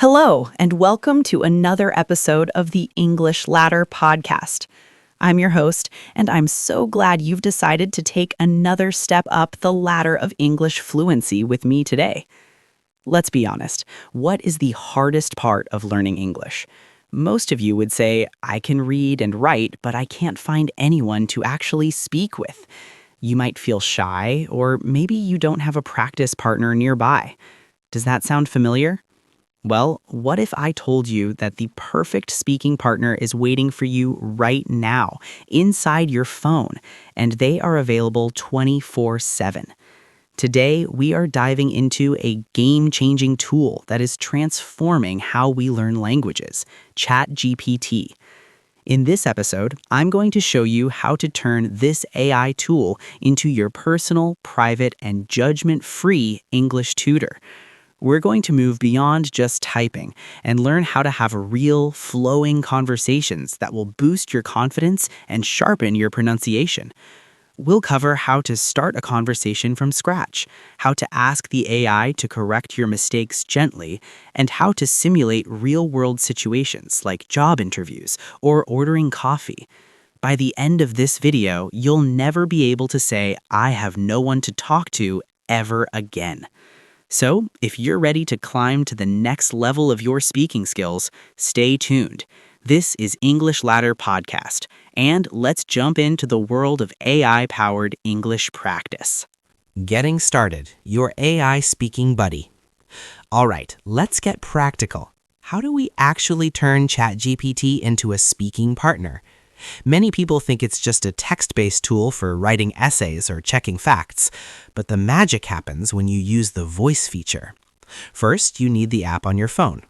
Hello, and welcome to another episode of the English Ladder podcast. I'm your host, and I'm so glad you've decided to take another step up the ladder of English fluency with me today. Let's be honest, what is the hardest part of learning English? Most of you would say, I can read and write, but I can't find anyone to actually speak with. You might feel shy, or maybe you don't have a practice partner nearby. Does that sound familiar? Well, what if I told you that the perfect speaking partner is waiting for you right now, inside your phone, and they are available 24/7? Today, we are diving into a game-changing tool that is transforming how we learn languages, ChatGPT. In this episode, I'm going to show you how to turn this AI tool into your personal, private, and judgment-free English tutor. We're going to move beyond just typing and learn how to have real, flowing conversations that will boost your confidence and sharpen your pronunciation. We'll cover how to start a conversation from scratch, how to ask the AI to correct your mistakes gently, and how to simulate real-world situations like job interviews or ordering coffee. By the end of this video, you'll never be able to say, "I have no one to talk to" ever again. So, if you're ready to climb to the next level of your speaking skills, stay tuned. This is English Ladder Podcast, and let's jump into the world of AI-powered English practice. Getting started, your AI speaking buddy. All right, let's get practical. How do we actually turn ChatGPT into a speaking partner? Many people think it's just a text-based tool for writing essays or checking facts, but the magic happens when you use the voice feature. First, you need the app on your phone.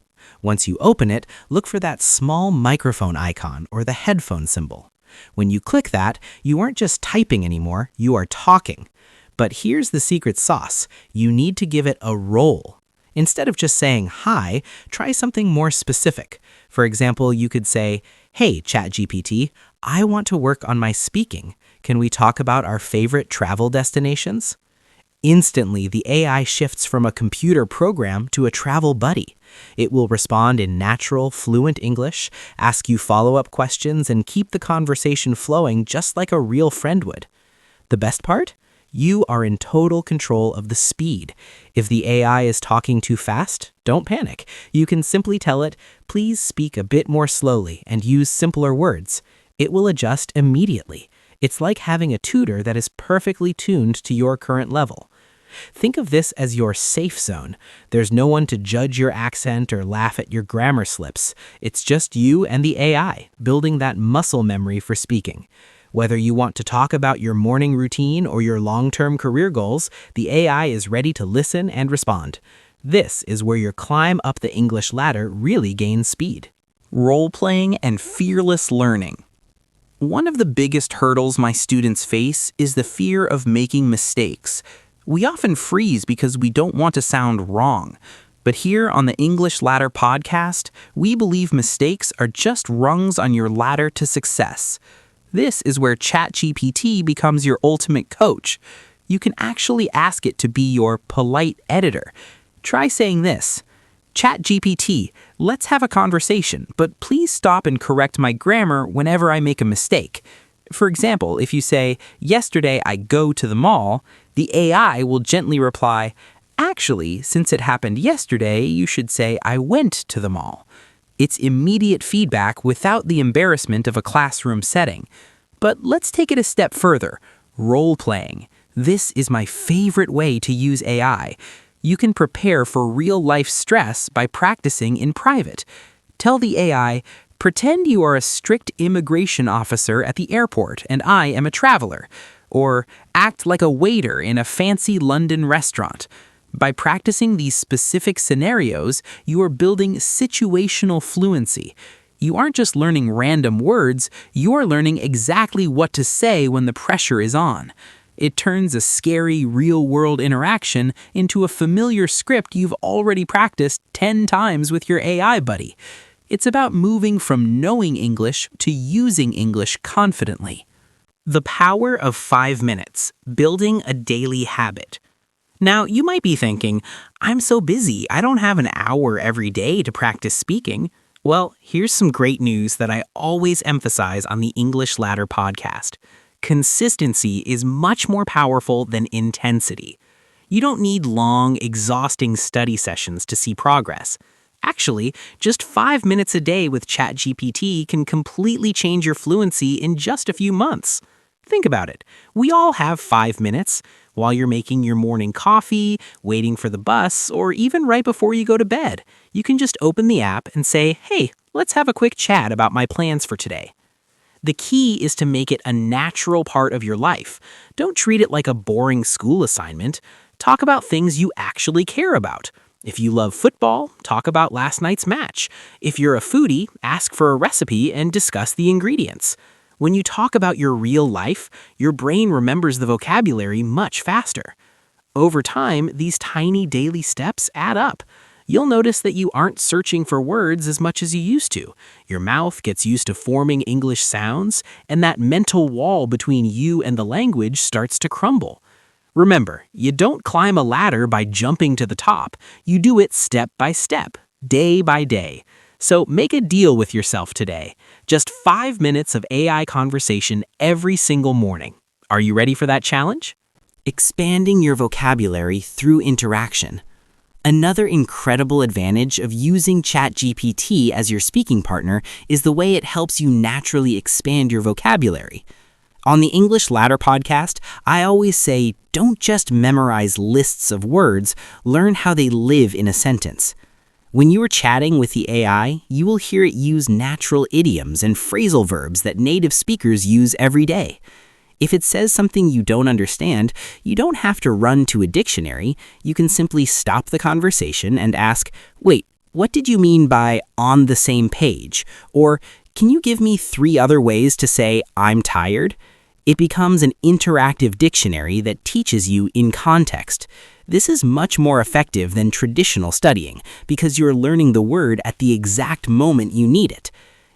Once you open it, look for that small microphone icon or the headphone symbol. When you click that, you aren't just typing anymore, you are talking. But here's the secret sauce. You need to give it a role. Instead of just saying hi, try something more specific. For example, you could say, "Hey, ChatGPT, I want to work on my speaking. Can we talk about our favorite travel destinations?" Instantly, the AI shifts from a computer program to a travel buddy. It will respond in natural, fluent English, ask you follow-up questions, and keep the conversation flowing just like a real friend would. The best part? You are in total control of the speed. If the AI is talking too fast, don't panic. You can simply tell it, "Please speak a bit more slowly and use simpler words." It will adjust immediately. It's like having a tutor that is perfectly tuned to your current level. Think of this as your safe zone. There's no one to judge your accent or laugh at your grammar slips. It's just you and the AI, building that muscle memory for speaking. Whether you want to talk about your morning routine or your long-term career goals, the AI is ready to listen and respond. This is where your climb up the English ladder really gains speed. Role-playing and fearless learning. One of the biggest hurdles my students face is the fear of making mistakes. We often freeze because we don't want to sound wrong. But here on the English Ladder podcast, we believe mistakes are just rungs on your ladder to success. This is where ChatGPT becomes your ultimate coach. You can actually ask it to be your polite editor. Try saying this, "ChatGPT, let's have a conversation, but please stop and correct my grammar whenever I make a mistake." For example, if you say, "Yesterday I go to the mall," the AI will gently reply, "Actually, since it happened yesterday, you should say I went to the mall." It's immediate feedback without the embarrassment of a classroom setting. But let's take it a step further. Role-playing. This is my favorite way to use AI. You can prepare for real-life stress by practicing in private. Tell the AI, "Pretend you are a strict immigration officer at the airport and I am a traveler." Or act like a waiter in a fancy London restaurant. By practicing these specific scenarios, you are building situational fluency. You aren't just learning random words, you are learning exactly what to say when the pressure is on. It turns a scary, real-world interaction into a familiar script you've already practiced 10 times with your AI buddy. It's about moving from knowing English to using English confidently. The power of 5 minutes, building a daily habit. Now, you might be thinking, I'm so busy, I don't have an hour every day to practice speaking. Well, here's some great news that I always emphasize on the English Ladder podcast. Consistency is much more powerful than intensity. You don't need long, exhausting study sessions to see progress. Actually, just 5 minutes a day with ChatGPT can completely change your fluency in just a few months. Think about it. We all have 5 minutes while you're making your morning coffee, waiting for the bus, or even right before you go to bed. You can just open the app and say, "Hey, let's have a quick chat about my plans for today." The key is to make it a natural part of your life. Don't treat it like a boring school assignment. Talk about things you actually care about. If you love football, talk about last night's match. If you're a foodie, ask for a recipe and discuss the ingredients. When you talk about your real life, your brain remembers the vocabulary much faster. Over time, these tiny daily steps add up. You'll notice that you aren't searching for words as much as you used to. Your mouth gets used to forming English sounds, and that mental wall between you and the language starts to crumble. Remember, you don't climb a ladder by jumping to the top. You do it step by step, day by day. So make a deal with yourself today. Just 5 minutes of AI conversation every single morning. Are you ready for that challenge? Expanding your vocabulary through interaction. Another incredible advantage of using ChatGPT as your speaking partner is the way it helps you naturally expand your vocabulary. On the English Ladder podcast, I always say, don't just memorize lists of words, learn how they live in a sentence. When you are chatting with the AI, you will hear it use natural idioms and phrasal verbs that native speakers use every day. If it says something you don't understand, you don't have to run to a dictionary. You can simply stop the conversation and ask, "Wait, what did you mean by on the same page?" Or, "Can you give me 3 other ways to say I'm tired?" It becomes an interactive dictionary that teaches you in context. This is much more effective than traditional studying because you're learning the word at the exact moment you need it.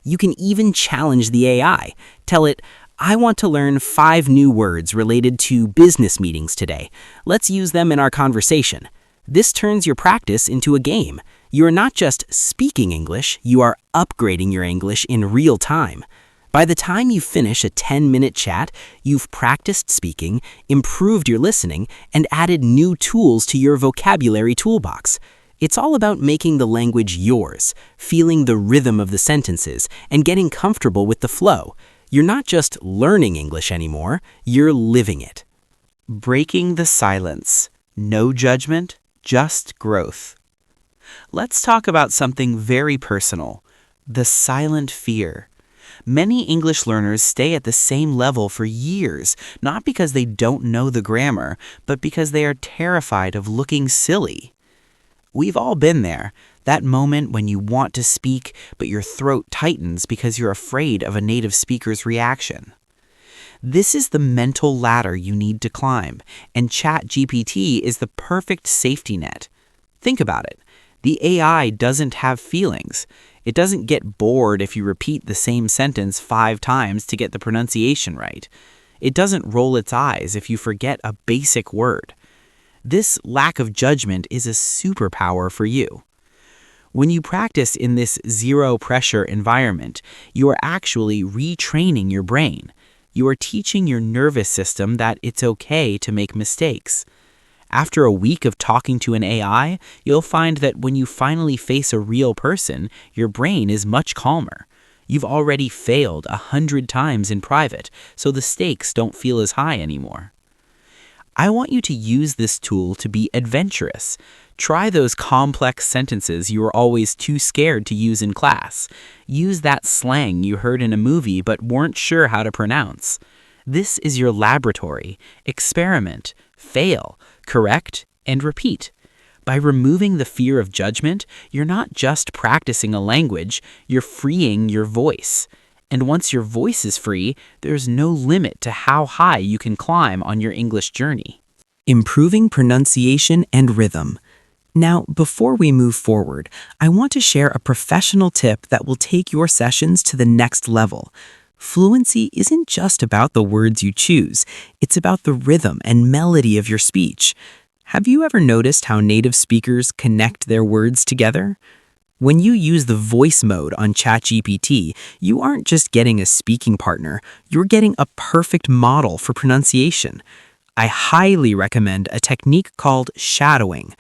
You can even challenge the AI. Tell it, "I want to learn 5 new words related to business meetings today. Let's use them in our conversation." This turns your practice into a game. You are not just speaking English, you are upgrading your English in real time. By the time you finish a 10-minute chat, you've practiced speaking, improved your listening, and added new tools to your vocabulary toolbox. It's all about making the language yours, feeling the rhythm of the sentences, and getting comfortable with the flow. You're not just learning English anymore, you're living it. Breaking the silence. No judgment, just growth. Let's talk about something very personal, the silent fear. Many English learners stay at the same level for years, not because they don't know the grammar, but because they are terrified of looking silly. We've all been there, that moment when you want to speak, but your throat tightens because you're afraid of a native speaker's reaction. This is the mental ladder you need to climb, and ChatGPT is the perfect safety net. Think about it. The AI doesn't have feelings. It doesn't get bored if you repeat the same sentence 5 times to get the pronunciation right. It doesn't roll its eyes if you forget a basic word. This lack of judgment is a superpower for you. When you practice in this zero-pressure environment, you are actually retraining your brain. You are teaching your nervous system that it's okay to make mistakes. After a week of talking to an AI, you'll find that when you finally face a real person, your brain is much calmer. You've already failed 100 times in private, so the stakes don't feel as high anymore. I want you to use this tool to be adventurous. Try those complex sentences you were always too scared to use in class. Use that slang you heard in a movie but weren't sure how to pronounce. This is your laboratory. Experiment, fail, correct, and repeat. By removing the fear of judgment, you're not just practicing a language, you're freeing your voice. And once your voice is free, there's no limit to how high you can climb on your English journey. Improving pronunciation and rhythm. Now, before we move forward, I want to share a professional tip that will take your sessions to the next level. Fluency isn't just about the words you choose, it's about the rhythm and melody of your speech. Have you ever noticed how native speakers connect their words together? When you use the voice mode on ChatGPT, you aren't just getting a speaking partner, you're getting a perfect model for pronunciation. I highly recommend a technique called shadowing.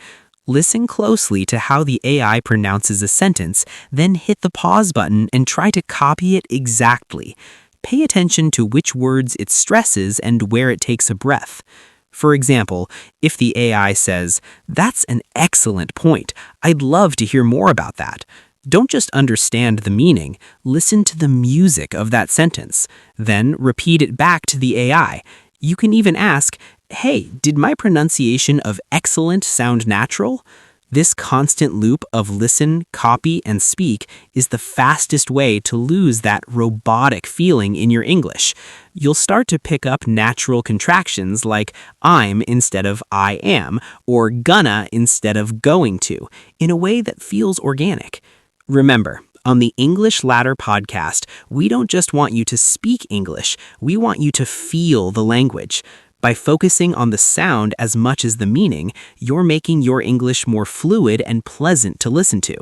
Listen closely to how the AI pronounces a sentence, then hit the pause button and try to copy it exactly. Pay attention to which words it stresses and where it takes a breath. For example, if the AI says, "That's an excellent point. I'd love to hear more about that." Don't just understand the meaning, listen to the music of that sentence. Then repeat it back to the AI. You can even ask, "Hey, did my pronunciation of excellent sound natural?" This constant loop of listen, copy, and speak is the fastest way to lose that robotic feeling in your English. You'll start to pick up natural contractions like I'm instead of I am, or gonna instead of going to, in a way that feels organic. Remember, on the English Ladder podcast, we don't just want you to speak English, we want you to feel the language. By focusing on the sound as much as the meaning, you're making your English more fluid and pleasant to listen to.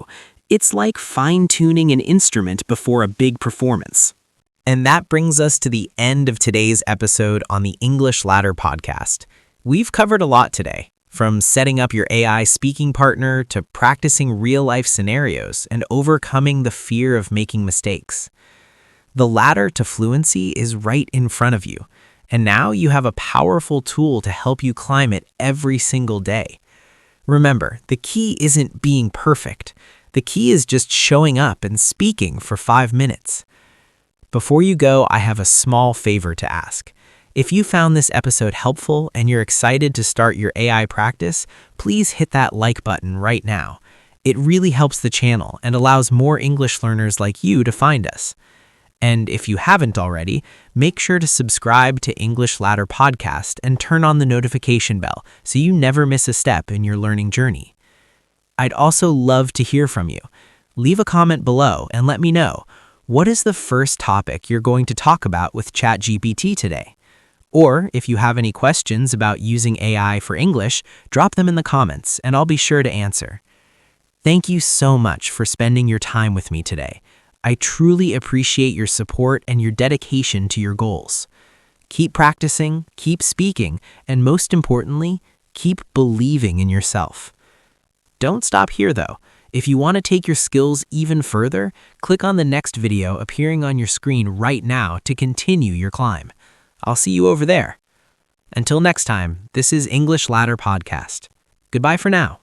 It's like fine-tuning an instrument before a big performance. And that brings us to the end of today's episode on the English Ladder podcast. We've covered a lot today, from setting up your AI speaking partner to practicing real-life scenarios and overcoming the fear of making mistakes. The ladder to fluency is right in front of you. And now you have a powerful tool to help you climb it every single day. Remember, the key isn't being perfect. The key is just showing up and speaking for 5 minutes. Before you go, I have a small favor to ask. If you found this episode helpful and you're excited to start your AI practice, please hit that like button right now. It really helps the channel and allows more English learners like you to find us. And if you haven't already, make sure to subscribe to English Ladder Podcast and turn on the notification bell so you never miss a step in your learning journey. I'd also love to hear from you. Leave a comment below and let me know, what is the first topic you're going to talk about with ChatGPT today? Or if you have any questions about using AI for English, drop them in the comments and I'll be sure to answer. Thank you so much for spending your time with me today. I truly appreciate your support and your dedication to your goals. Keep practicing, keep speaking, and most importantly, keep believing in yourself. Don't stop here though. If you want to take your skills even further, click on the next video appearing on your screen right now to continue your climb. I'll see you over there. Until next time, this is English Ladder Podcast. Goodbye for now.